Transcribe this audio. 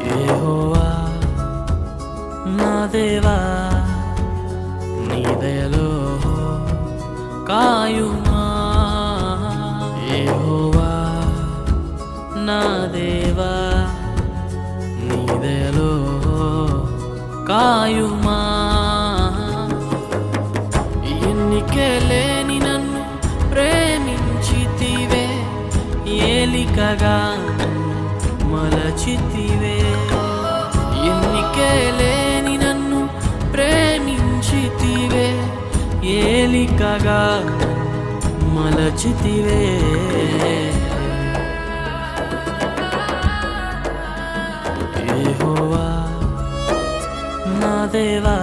యెహోవా నా దేవా నీ దయలో కాయుమా యెహోవా నా దేవా నీ దయలో కాయుమా ఎన్నికే లేని నన్ను ప్రేమించితివే ఏలికగా మలచితివే ఎన్నికే లేని నన్ను ప్రేమించితివే ఏలికగా మలచితివే యెహోవా నా దేవా